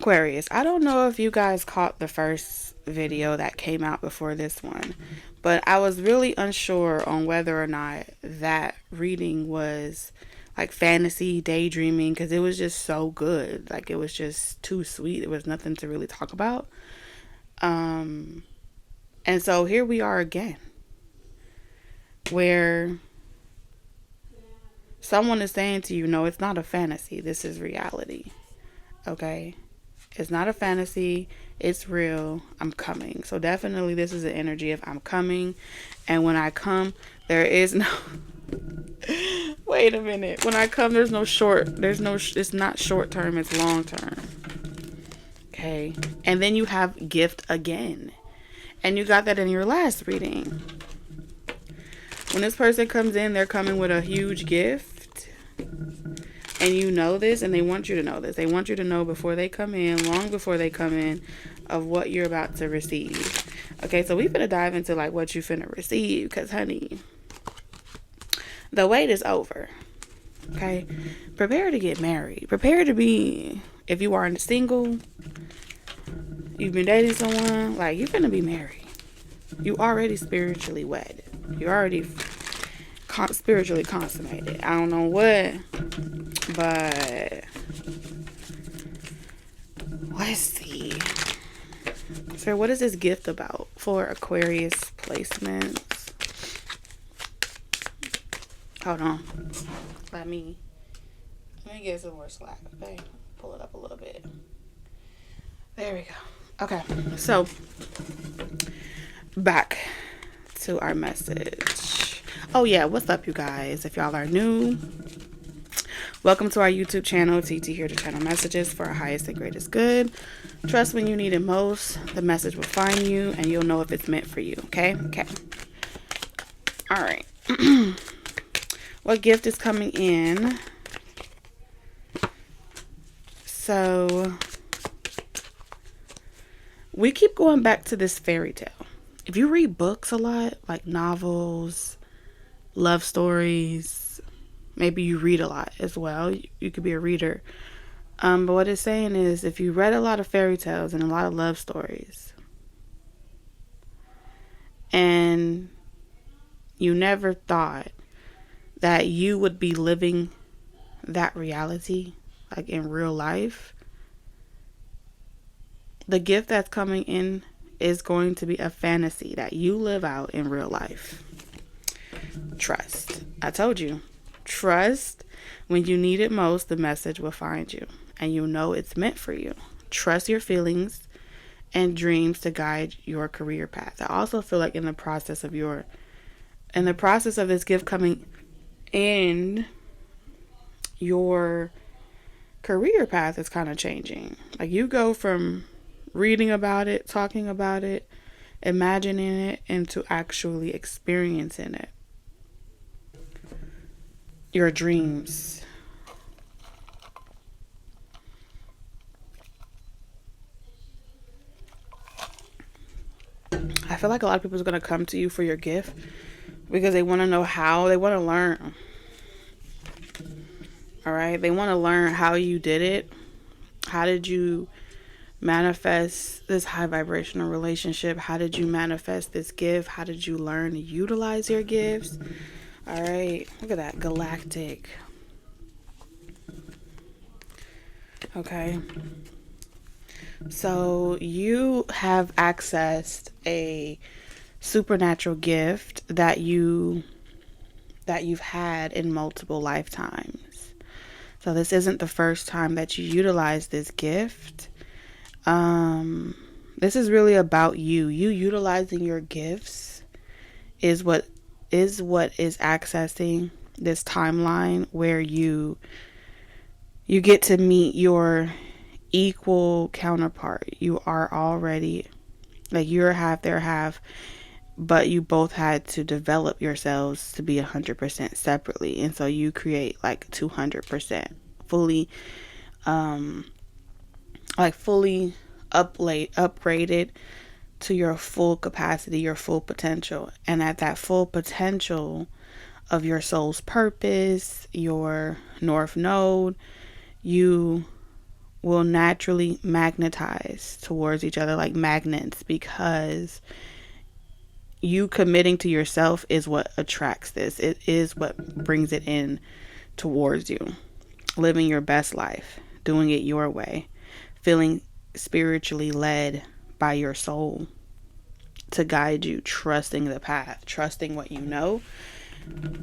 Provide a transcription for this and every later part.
Aquarius, I don't know if you guys caught the first video that came out before this one, but I was really unsure on whether or not that reading was like fantasy, daydreaming, because it was just so good. Like, it was just too sweet. It was nothing to really talk about. Um, and so here we are again, where someone is saying to you, no, it's not a fantasy. This is reality. Okay? It's not a fantasy. It's real. I'm coming. So definitely this is an energy of I'm coming. And when I come, there is no... Wait a minute. When I come, there's no it's not short term, it's long term. Okay? And then you have gift again. And you got that in your last reading. When this person comes in, they're coming with a huge gift. And you know this, and they want you to know this. They want you to know before they come in, long before they come in, of what you're about to receive. Okay, so we finna dive into like what you finna receive, because honey, the wait is over. Okay, prepare to get married. Prepare to be, if you are single, you've been dating someone, like you're finna be married. You already spiritually wed. You're already spiritually consummated. I don't know what, but let's see. So what is this gift about for Aquarius placements? Hold on. Let me get some more slack, okay? Pull it up a little bit. There we go. Okay, so back to our message. Oh yeah, what's up, you guys? If y'all are new, welcome to our YouTube channel. TT here to channel messages for our highest and greatest good. Trust when you need it most, the message will find you, and you'll know if it's meant for you. Okay? Okay. All right. What gift is coming in? So we keep going back to this fairy tale. If you read books a lot, like novels, love stories, maybe you read a lot as well. You could be a reader. But what it's saying is, if you read a lot of fairy tales and a lot of love stories, and you never thought that you would be living that reality, like in real life, the gift that's coming in is going to be a fantasy that you live out in real life. Trust. I told you. Trust. When you need it most, the message will find you. And you know it's meant for you. Trust your feelings and dreams to guide your career path. I also feel like in the process of this gift coming in, your career path is kind of changing. Like, you go from reading about it, talking about it, imagining it, into actually experiencing it. Your dreams. I feel like a lot of people are going to come to you for your gift because they want to know how. They want to learn. All right? They want to learn how you did it. How did you manifest this high vibrational relationship? How did you manifest this gift? How did you learn to utilize your gifts? All right? Look at that. Galactic. Okay. So you have accessed a supernatural gift that you've had in multiple lifetimes. So this isn't the first time that you utilize this gift. This is really about you. You utilizing your gifts is what is accessing this timeline where you get to meet your equal counterpart. You are already, like, you're half, they're half, but you both had to develop yourselves to be 100% separately, and so you create like 200% fully upgraded to your full capacity, your full potential. And at that full potential of your soul's purpose, your north node, you will naturally magnetize towards each other like magnets, because you committing to yourself is what attracts this. It is what brings it in towards you. Living your best life, doing it your way, feeling spiritually led by your soul to guide you, trusting the path, trusting what you know.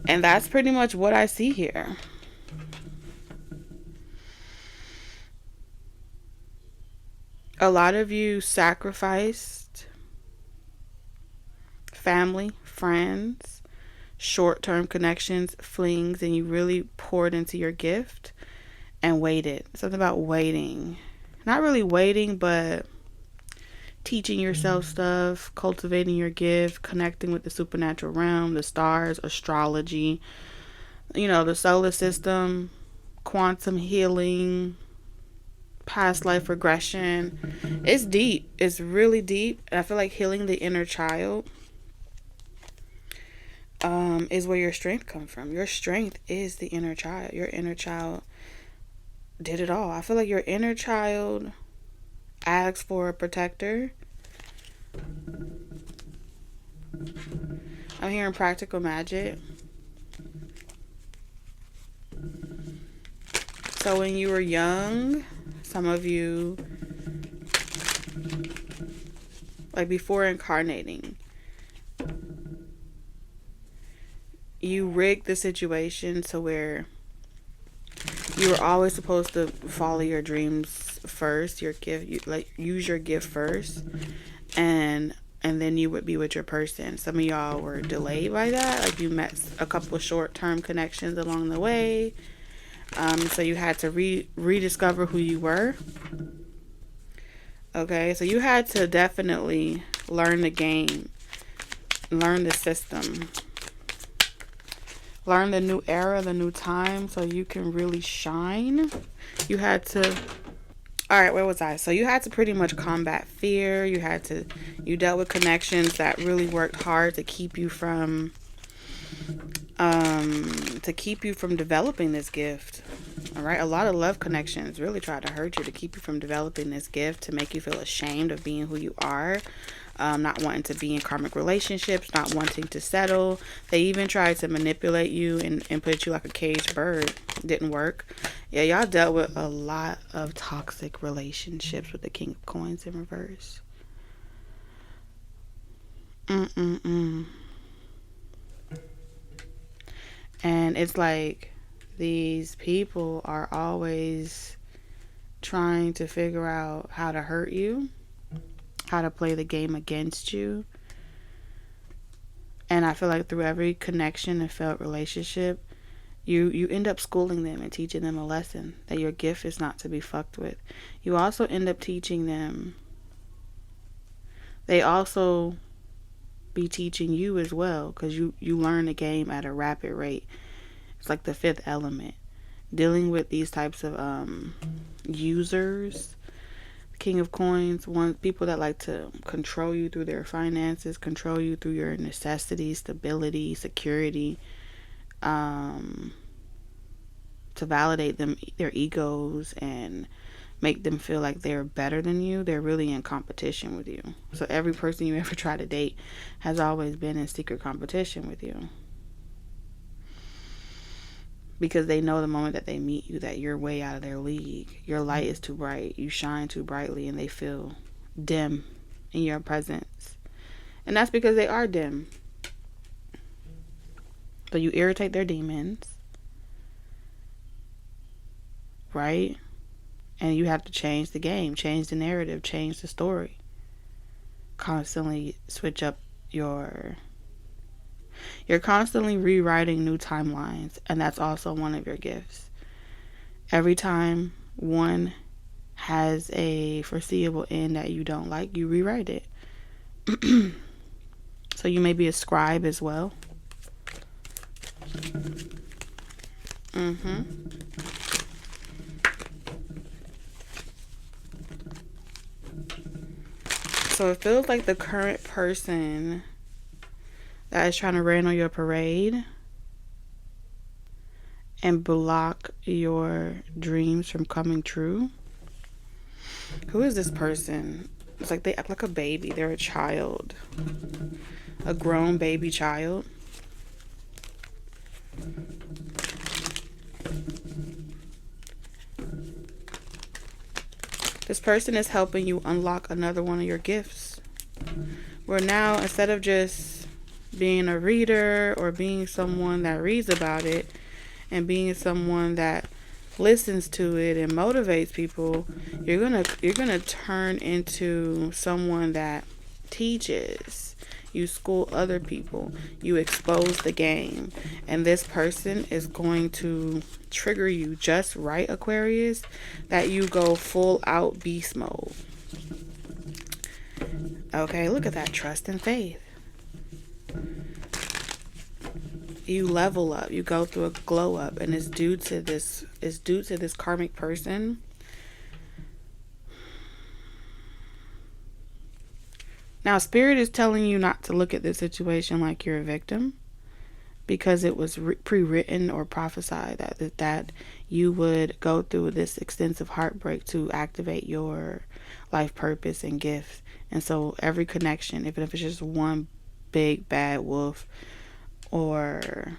And that's pretty much what I see here. A lot of you sacrificed family, friends, short-term connections, flings, and you really poured into your gift and waited. Something about waiting. Not really waiting, but teaching yourself stuff, cultivating your gift, connecting with the supernatural realm, the stars, astrology, the solar system, quantum healing, past life regression. It's deep. It's really deep. And I feel like healing the inner child is where your strength comes from. Your strength is the inner child. Your inner child did it all. I feel like your inner child asks for a protector. I'm hearing practical magic. So when you were young, some of you, like before incarnating, you rigged the situation to where you were always supposed to follow your dreams first, your gift, use your gift first, and then you would be with your person. Some of y'all were delayed by that. Like you met a couple short-term connections along the way. So you had to rediscover who you were. Okay, so you had to definitely learn the game, learn the system, learn the new era, the new time, so you can really shine. You had to, all right, where was I? So you had to pretty much combat fear. You dealt with connections that really worked hard to keep you from developing this gift. All right, a lot of love connections really try to hurt you, to keep you from developing this gift, to make you feel ashamed of being who you are. Not wanting to be in karmic relationships, not wanting to settle. They even tried to manipulate you and put you like a caged bird. Didn't work. Yeah, y'all dealt with a lot of toxic relationships with the King of Coins in reverse. And it's like these people are always trying to figure out how to hurt you, how to play the game against you. And I feel like through every connection and failed relationship, you end up schooling them and teaching them a lesson that your gift is not to be fucked with. You also end up teaching them. They also be teaching you as well, because you learn the game at a rapid rate. It's like the fifth element. Dealing with these types of users, King of Coins, people that like to control you through their finances, control you through your necessities, stability, security, to validate their egos and make them feel like they're better than you. They're really in competition with you. So every person you ever try to date has always been in secret competition with you, because they know the moment that they meet you that you're way out of their league. Your light is too bright. You shine too brightly, and they feel dim in your presence. And that's because they are dim. So you irritate their demons, right? And you have to change the game, change the narrative, change the story. Constantly switch up you're constantly rewriting new timelines, and that's also one of your gifts. Every time one has a foreseeable end that you don't like, you rewrite it. So you may be a scribe as well. So it feels like the current person that is trying to rain on your parade and block your dreams from coming true Who is this person? It's like they act like a baby. They're a child. A grown baby child. This person is helping you unlock another one of your gifts. Where now, instead of just being a reader or being someone that reads about it and being someone that listens to it and motivates people, you're gonna turn into someone that teaches. You school other people. You expose the game. And this person is going to trigger you just right, Aquarius, that you go full out beast mode. Okay, look at that. Trust and faith. You level up. You go through a glow up, and it's due to this karmic person. Now, Spirit is telling you not to look at this situation like you're a victim, because it was pre-written or prophesied that you would go through this extensive heartbreak to activate your life purpose and gifts. And so every connection, even if it's just one big bad wolf or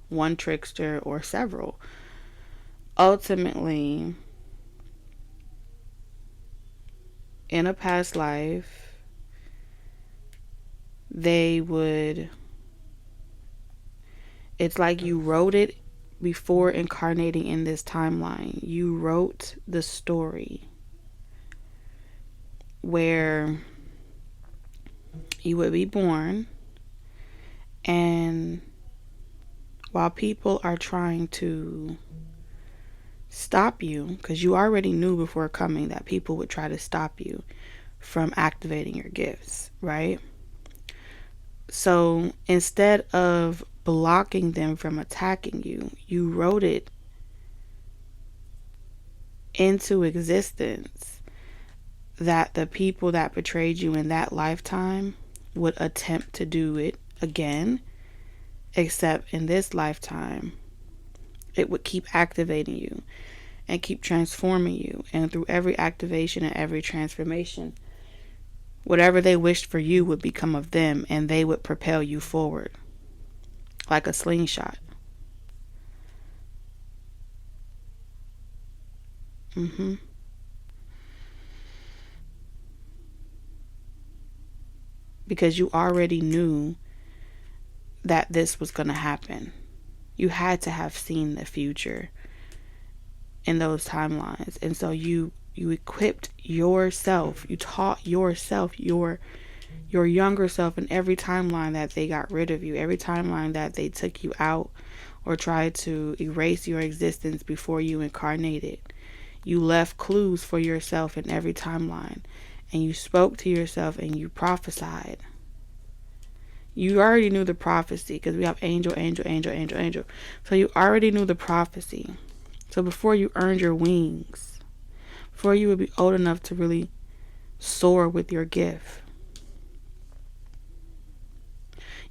one trickster or several, ultimately, in a past life, it's like you wrote it before incarnating in this timeline. You wrote the story where you would be born, and while people are trying to stop you, because you already knew before coming that people would try to stop you from activating your gifts, right? So instead of blocking them from attacking you, you wrote it into existence that the people that betrayed you in that lifetime would attempt to do it again, except in this lifetime it would keep activating you and keep transforming you. And through every activation and every transformation, whatever they wished for you would become of them, and they would propel you forward like a slingshot. Because you already knew that this was going to happen. You had to have seen the future in those timelines. And so you equipped yourself, you taught yourself, your younger self, in every timeline that they got rid of you, every timeline that they took you out or tried to erase your existence before you incarnated. You left clues for yourself in every timeline, and you spoke to yourself and you prophesied. You already knew the prophecy, because we have angel, angel, angel, angel, angel. So you already knew the prophecy. So before you earned your wings, before you would be old enough to really soar with your gift,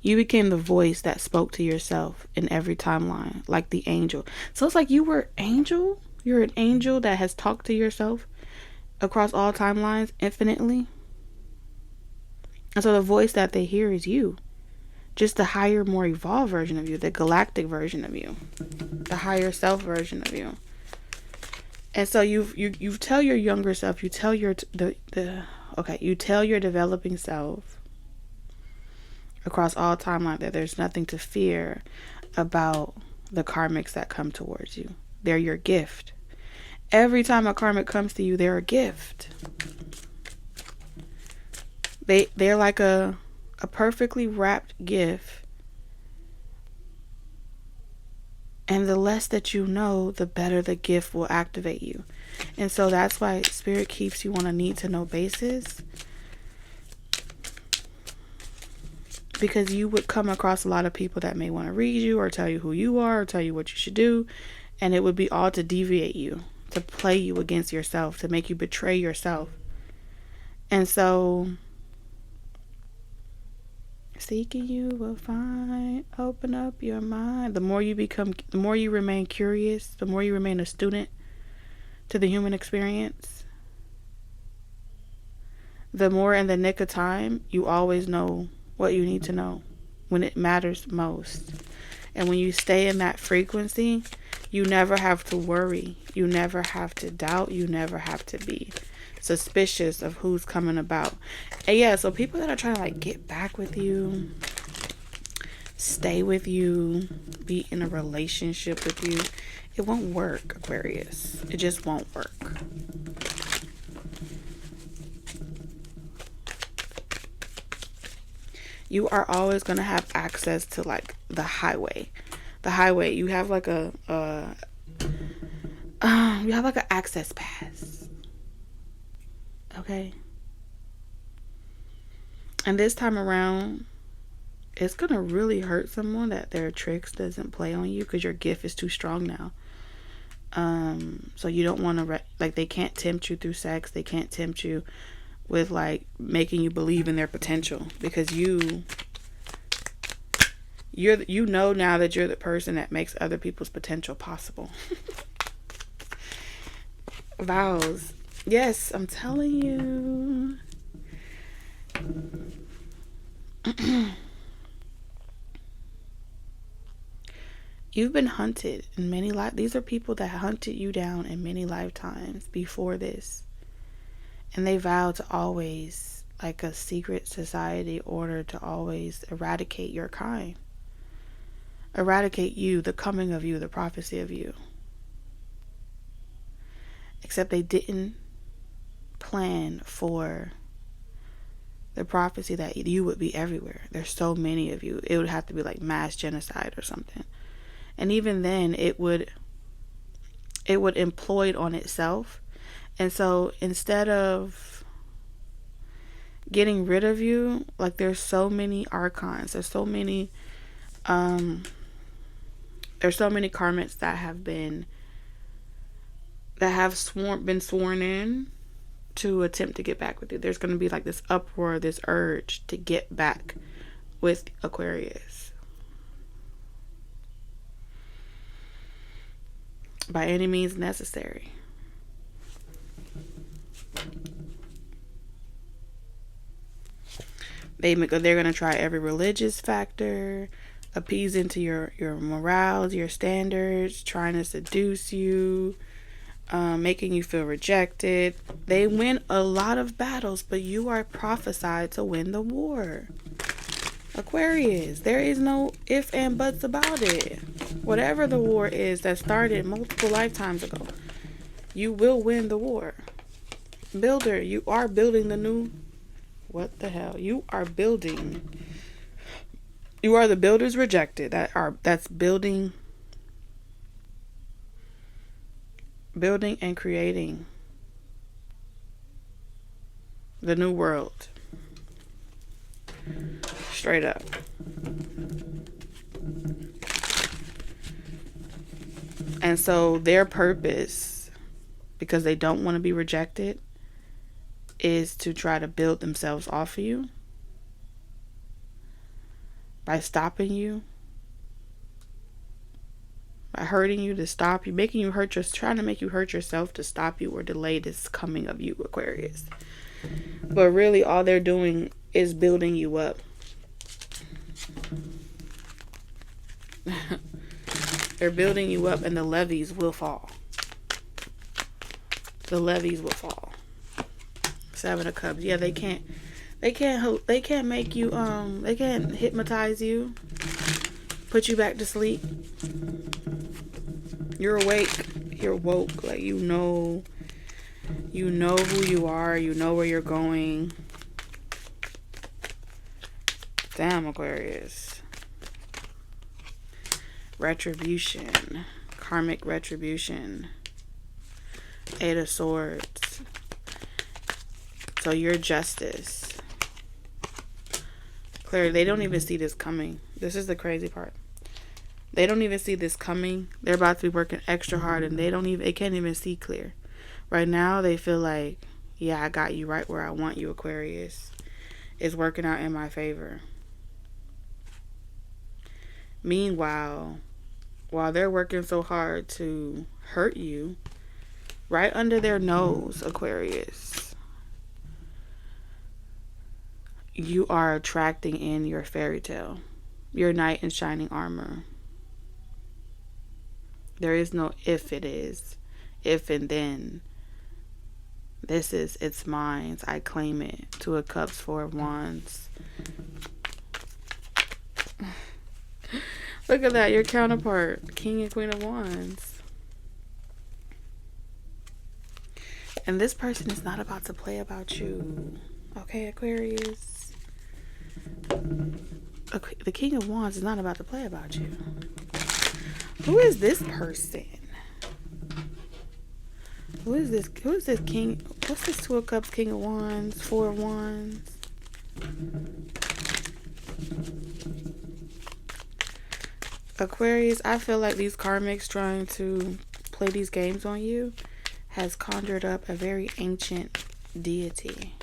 you became the voice that spoke to yourself in every timeline, like the angel. So it's like you were angel. You're an angel that has talked to yourself across all timelines infinitely. And so the voice that they hear is you. Just the higher, more evolved version of you, the galactic version of you, the higher self version of you. And so you tell your younger self, you tell your you tell your developing self across all timelines that there's nothing to fear about the karmics that come towards you. They're your gift. Every time a karmic comes to you, they're a gift. They're like a perfectly wrapped gift. And the less that you know, the better the gift will activate you. And so that's why Spirit keeps you on a need-to-know basis. Because you would come across a lot of people that may want to read you or tell you who you are or tell you what you should do. And it would be all to deviate you, to play you against yourself, to make you betray yourself. And so, seeking you will find, open up your mind. The more you remain curious, the more you remain a student to the human experience, the more in the nick of time, you always know what you need to know when it matters most. And when you stay in that frequency, you never have to worry. You never have to doubt. You never have to be suspicious of who's coming about. And yeah, so people that are trying to like get back with you, stay with you, be in a relationship with you, it won't work, Aquarius. It just won't work. You are always going to have access to like the highway. The highway, you have like you have like an access pass. Okay? And this time around, it's going to really hurt someone that their tricks doesn't play on you because your gift is too strong now. So you don't want to, like, they can't tempt you through sex. They can't tempt you with, like, making you believe in their potential because you know now that you're the person that makes other people's potential possible. Vows. Yes, I'm telling you. You've been hunted in many lives. These are people that hunted you down in many lifetimes before this. And they vowed to always, like a secret society order, to always eradicate your kind. Eradicate you, the coming of you, the prophecy of you. Except they didn't plan for the prophecy that you would be everywhere. There's so many of you. It would have to be like mass genocide or something. And even then, it would implode on itself. And so instead of getting rid of you, like there's so many archons, there's so many CURRNTs that have been sworn in to attempt to get back with you. There's going to be like this uproar, this urge to get back with Aquarius. By any means necessary. They're going to try every religious factor, appease into your morals, your standards, trying to seduce you, making you feel rejected. They win a lot of battles, but you are prophesied to win the war. Aquarius, there is no ifs and buts about it. Whatever the war is that started multiple lifetimes ago, you will win the war. Builder, you are building the new... What the hell? You are building... You are the builders rejected. That's building and creating the new world. Straight up. And so their purpose, because they don't want to be rejected, is to try to build themselves off of you by stopping you, by hurting you to stop you, making you hurt trying to make you hurt yourself to stop you or delay this coming of you, Aquarius. But really all they're doing is building you up. They're building you up and the levees will fall. The levees will fall. Seven of Cups. Yeah, they can't make you, they can't hypnotize you, put you back to sleep. You're awake. You're woke. Like, you know who you are. You know where you're going. Damn, Aquarius. Retribution. Karmic retribution. Eight of Swords. So your justice. Clearly, they don't even see this coming. This is the crazy part. They don't even see this coming. They're about to be working extra hard and they can't even see clear. Right now, they feel like, yeah, I got you right where I want you, Aquarius. It's working out in my favor. Meanwhile, while they're working so hard to hurt you, right under their nose, Aquarius, you are attracting in your fairy tale, your knight in shining armor. There is no if it is, if and then. This is, it's mine. I claim it. Two of Cups, Four of Wands. Look at that, your counterpart, King and Queen of Wands. And this person is not about to play about you. Okay, Aquarius? The King of Wands is not about to play about you. Who is this person? Who is this? Who is this king? What's this Two of Cups, King of Wands, Four of Wands? Aquarius, I feel like these karmics trying to play these games on you has conjured up a very ancient deity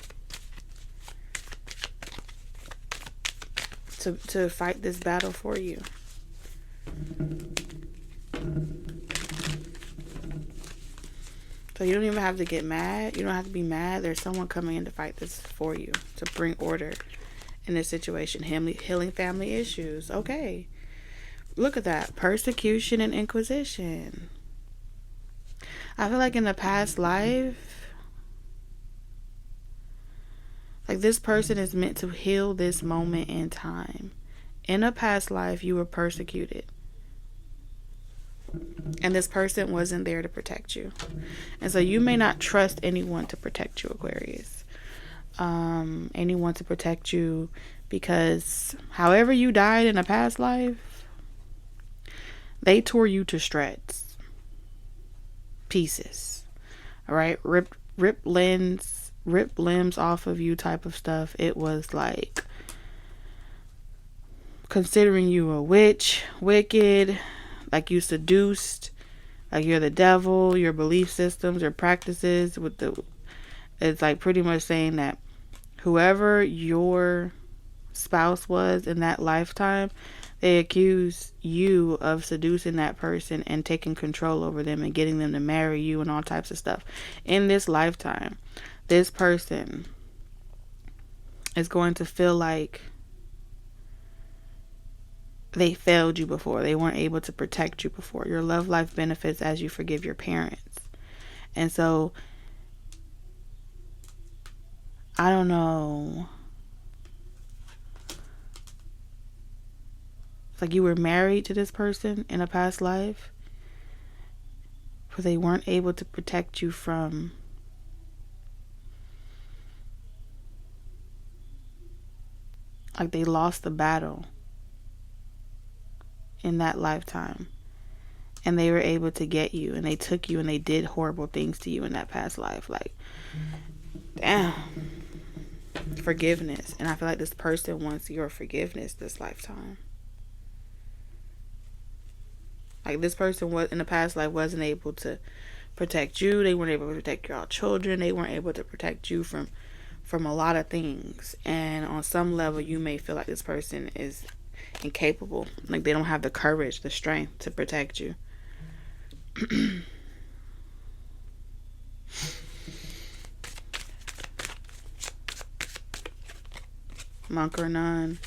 to fight this battle for you. So you don't even have to get mad. You don't have to be mad. There's someone coming in to fight this for you, to bring order in this situation. Healing family issues. Okay. Look at that. Persecution and inquisition. I feel like in the past life, like this person is meant to heal this moment in time. In a past life, you were persecuted. And this person wasn't there to protect you. And so you may not trust anyone to protect you, Aquarius. Anyone to protect you, because however you died in a past life, they tore you to shreds, pieces. All right, rip limbs off of you type of stuff. It was like considering you a witch, wicked, like you seduced, like you're the devil. Your belief systems, your practices it's like pretty much saying that whoever your spouse was in that lifetime, they accuse you of seducing that person and taking control over them and getting them to marry you and all types of stuff. In this lifetime, this person is going to feel like they failed you before. They weren't able to protect you before. Your love life benefits as you forgive your parents. And so, I don't know. It's like you were married to this person in a past life, but they weren't able to protect you from like they lost the battle in that lifetime, and they were able to get you, and they took you and they did horrible things to you in that past life. Like, damn. Forgiveness. And I feel like this person wants your forgiveness this lifetime. Like this person was in the past life wasn't able to protect you. They weren't able to protect your children. They weren't able to protect you from a lot of things. And on some level, you may feel like this person is incapable. Like they don't have the courage, the strength to protect you. Monk or Nun.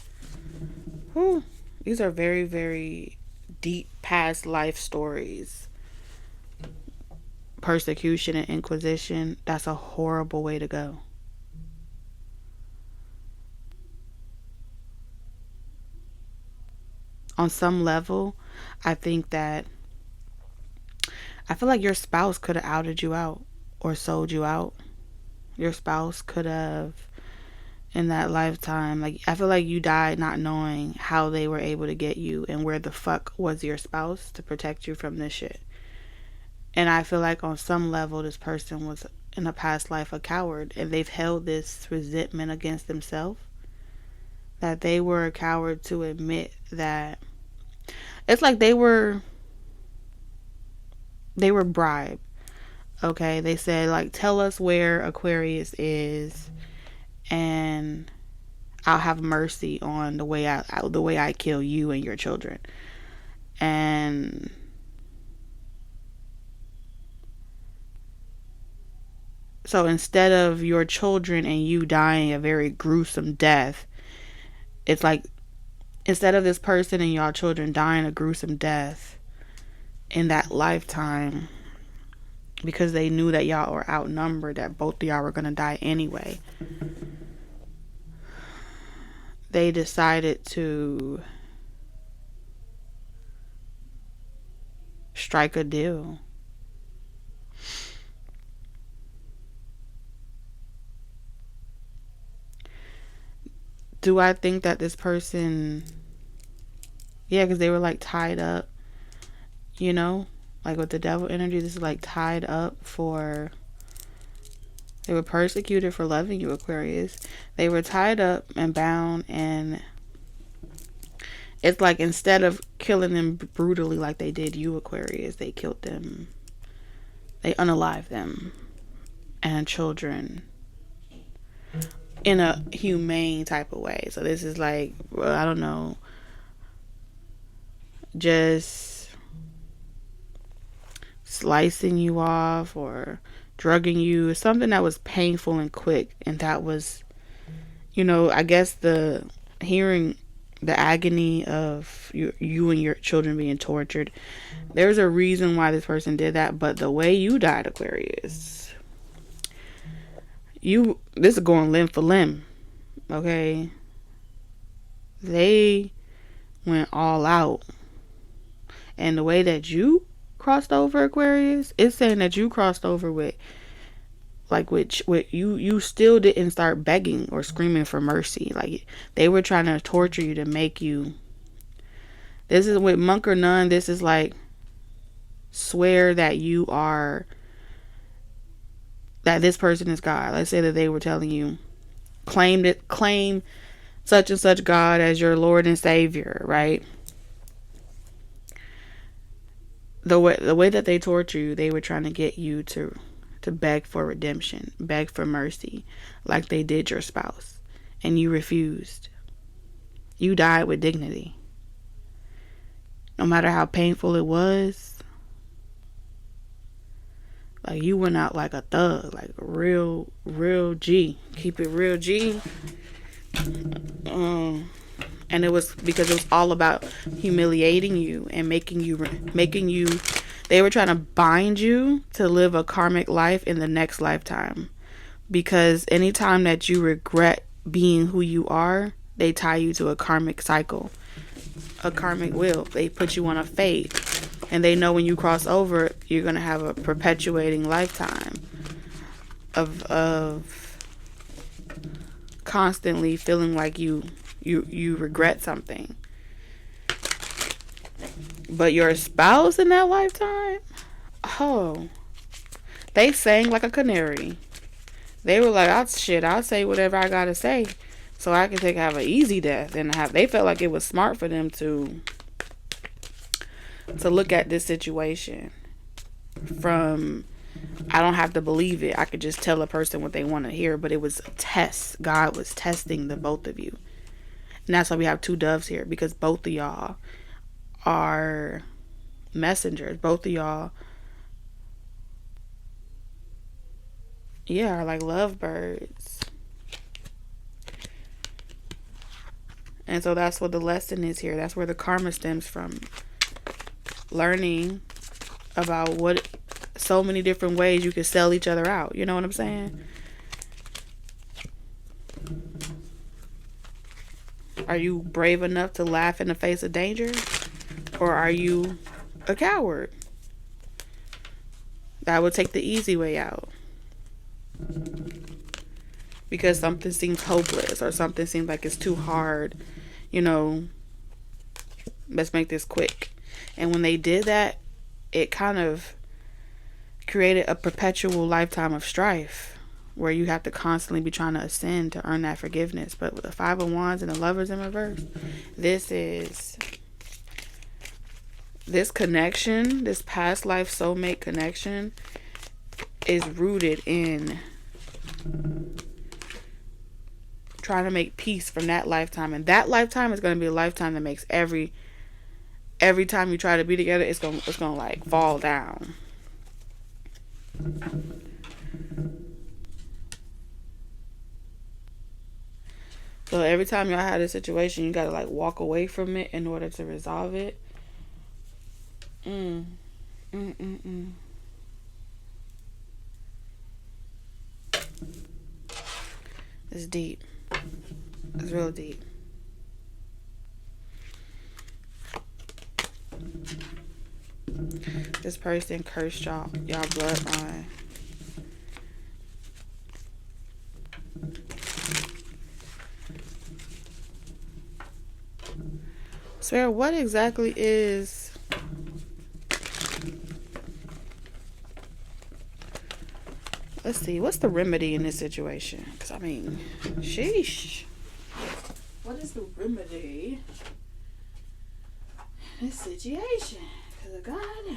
Whew. These are very, very deep past life stories. Persecution and inquisition. That's a horrible way to go. On some level, I feel like your spouse could have outed you out or sold you out. Your spouse could have, in that lifetime, like I feel like you died not knowing how they were able to get you and where the fuck was your spouse to protect you from this shit. And I feel like on some level, this person was in a past life a coward, and they've held this resentment against themselves, that they were a coward to admit that it's like they were bribed. Okay, they said like, tell us where Aquarius is and I'll have mercy on the way I kill you and your children. And So instead of your children and you dying a very gruesome death, it's like, instead of this person and y'all children dying a gruesome death in that lifetime, because they knew that y'all were outnumbered, that both of y'all were going to die anyway, they decided to strike a deal. Do I think that this person, yeah, because they were like tied up, you know, like with the devil energy, this is like tied up for, they were persecuted for loving you, Aquarius. They were tied up and bound, and it's like, instead of killing them brutally like they did you, Aquarius, they killed them. They unalived them and children in a humane type of way. So this is like, I don't know, just slicing you off or drugging you, something that was painful and quick. And that was, you know, I guess the hearing the agony of you and your children being tortured, there's a reason why this person did that. But the way you died, Aquarius, this is going limb for limb, okay? They went all out. And the way that you crossed over, Aquarius, it's saying that you crossed over with you still didn't start begging or screaming for mercy. Like, they were trying to torture you to make you, this is with monk or nun, this is like, swear that you are, that this person is God. Let's say that they were telling you, claim such and such God as your Lord and Savior, right? The way that they torture you, they were trying to get you to beg for redemption, beg for mercy, like they did your spouse, and you refused. You died with dignity. No matter how painful it was, like, you went out like a thug, like a real G. Keep it real G. And it was because it was all about humiliating you and making you, they were trying to bind you to live a karmic life in the next lifetime. Because anytime that you regret being who you are, they tie you to a karmic cycle, a karmic wheel. They put you on a fate. And they know when you cross over, you're going to have a perpetuating lifetime of constantly feeling like you regret something. But your spouse in that lifetime, oh, they sang like a canary. They were like, I'll say whatever I gotta say so I can have an easy death. And they felt like it was smart for them to look at this situation from, I don't have to believe it, I could just tell a person what they want to hear. But it was a test. God was testing the both of you. And that's why we have two doves here, because both of y'all are messengers. Both of y'all, are like lovebirds. And so that's what the lesson is here. That's where the karma stems from. Learning about what, so many different ways you can sell each other out. You know what I'm saying? Are you brave enough to laugh in the face of danger? Or are you a coward that would take the easy way out because something seems hopeless or something seems like it's too hard? You know, let's make this quick. And when they did that, it kind of created a perpetual lifetime of strife where you have to constantly be trying to ascend to earn that forgiveness. But with the Five of Wands and the Lovers in reverse, this connection, this past life soulmate connection, is rooted in trying to make peace from that lifetime. And that lifetime is going to be a lifetime that makes every time you try to be together, it's gonna like fall down. So every time y'all had a situation, you gotta like walk away from it in order to resolve it. It's deep. It's real deep. This person cursed y'all bloodline. Sarah, what exactly is... Let's see, what's the remedy in this situation? Because, I mean, sheesh. What is the remedy in this situation? Because, God,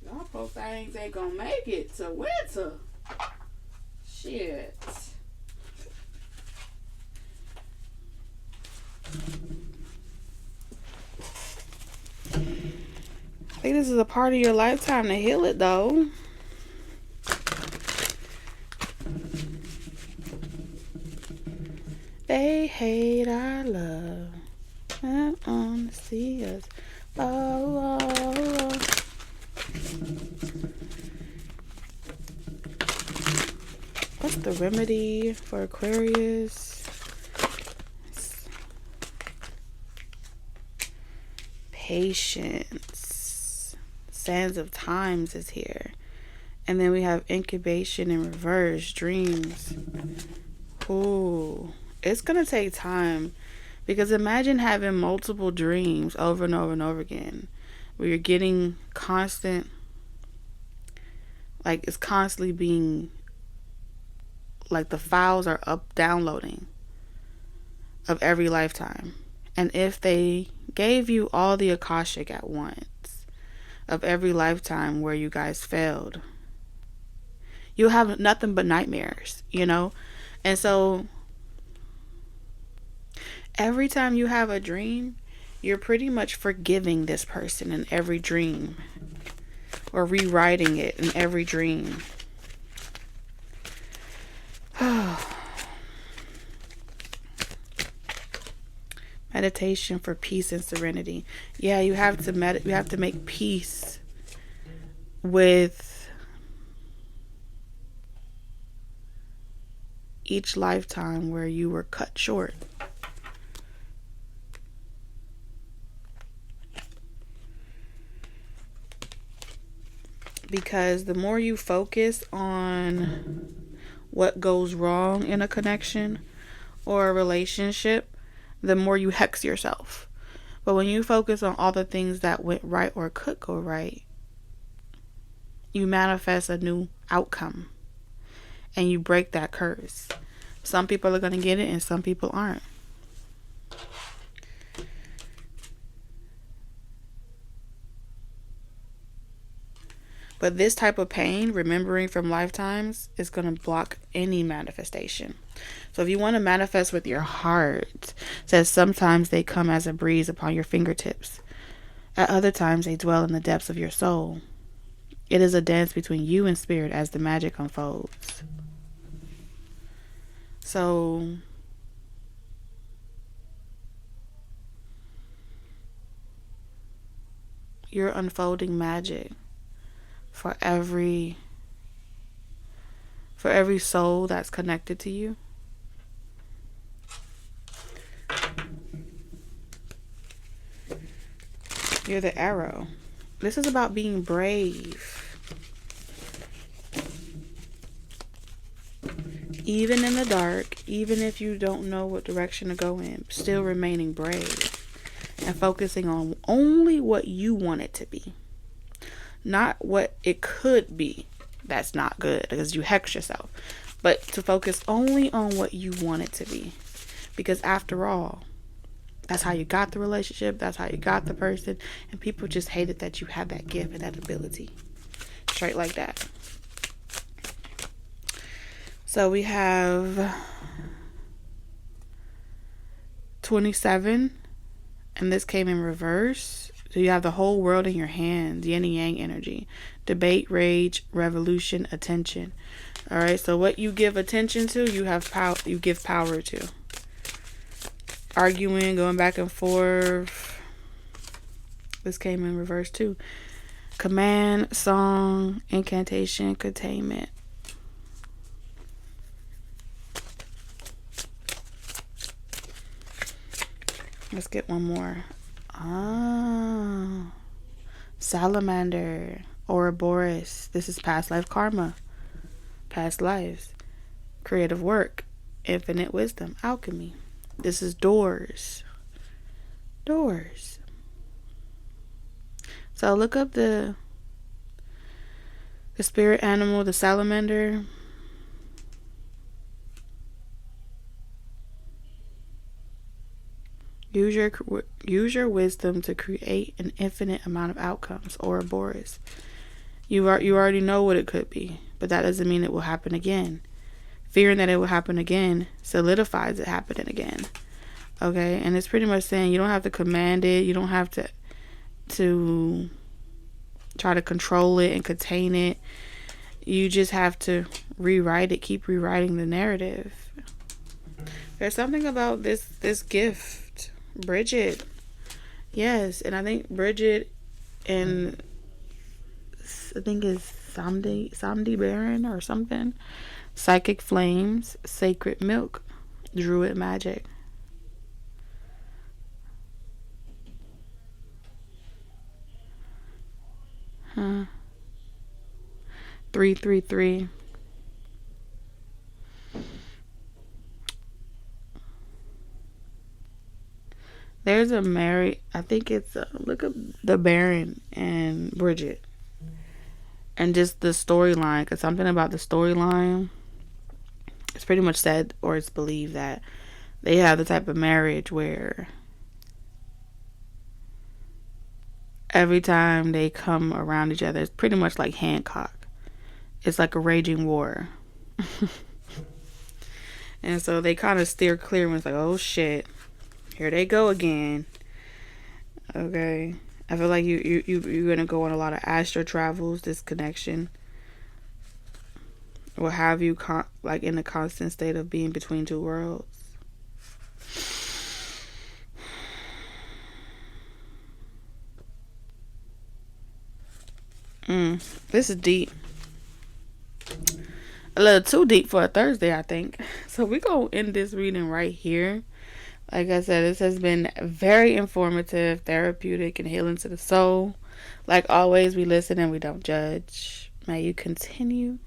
y'all poor things ain't gonna make it to winter. Shit. I think this is a part of your lifetime to heal it, though. They hate our love. I want to see us. Oh, oh, oh. What's the remedy for Aquarius? Patience. Sands of Times is here. And then we have incubation in reverse, dreams. Ooh, it's going to take time. Because imagine having multiple dreams over and over and over again. Where you're getting constant, like it's constantly being, like the files are downloading of every lifetime. And if they gave you all the Akashic at once of every lifetime where you guys failed, you'll have nothing but nightmares, you know? And so every time you have a dream, you're pretty much forgiving this person in every dream or rewriting it in every dream. Meditation for peace and serenity. Yeah, you have to you have to make peace with each lifetime where you were cut short. Because the more you focus on what goes wrong in a connection or a relationship, the more you hex yourself. But when you focus on all the things that went right or could go right, you manifest a new outcome and you break that curse. Some people are going to get it and some people aren't. But this type of pain, remembering from lifetimes, is going to block any manifestation. So if you want to manifest with your heart, it says sometimes they come as a breeze upon your fingertips. At other times they dwell in the depths of your soul. It is a dance between you and spirit as the magic unfolds. So you're unfolding magic for every soul that's connected to you. You're the arrow. This is about being brave. Even in the dark, even if you don't know what direction to go in, still remaining brave and focusing on only what you want it to be. Not what it could be. That's not good because you hex yourself. But to focus only on what you want it to be. Because after all, that's how you got the relationship. That's how you got the person. And people just hated that you had that gift and that ability. Straight like that. So we have 27. And this came in reverse. So you have the whole world in your hands, yin and yang energy. Debate, rage, revolution, attention. All right, so what you give attention to, you have power. You give power to. Arguing, going back and forth. This came in reverse too. Command, song, incantation, containment. Let's get one more. Ah, salamander, Ouroboros. This is past life karma, past lives, creative work, infinite wisdom, alchemy. This is doors. Doors. So look up the spirit animal, the salamander. Use your wisdom to create an infinite amount of outcomes. Ouroboros. You already know what it could be, but that doesn't mean it will happen again. Fearing that it will happen again solidifies it happening again. Okay, and it's pretty much saying you don't have to command it. You don't have to try to control it and contain it. You just have to rewrite it. Keep rewriting the narrative. There's something about this gift, Bridget. Yes, and I think Bridget and I think it's Samdi Baron or something. Psychic flames, sacred milk, druid magic. Huh. 333. There's a Mary. I think it's look up the Baron and Bridget, and just the storyline. Cause something about the storyline. It's pretty much said, or it's believed that they have the type of marriage where every time they come around each other, it's pretty much like Hancock. It's like a raging war. And so they kind of steer clear when it's like, oh shit, here they go again. Okay. I feel like you're gonna go on a lot of astral travels, this connection. Will have you like in a constant state of being between two worlds. This is deep. A little too deep for a Thursday, I think. So we're going to end this reading right here. Like I said, this has been very informative, therapeutic, and healing to the soul. Like always, we listen and we don't judge. May you continue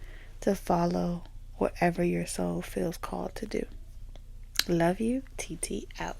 to follow whatever your soul feels called to do. Love you. TT out.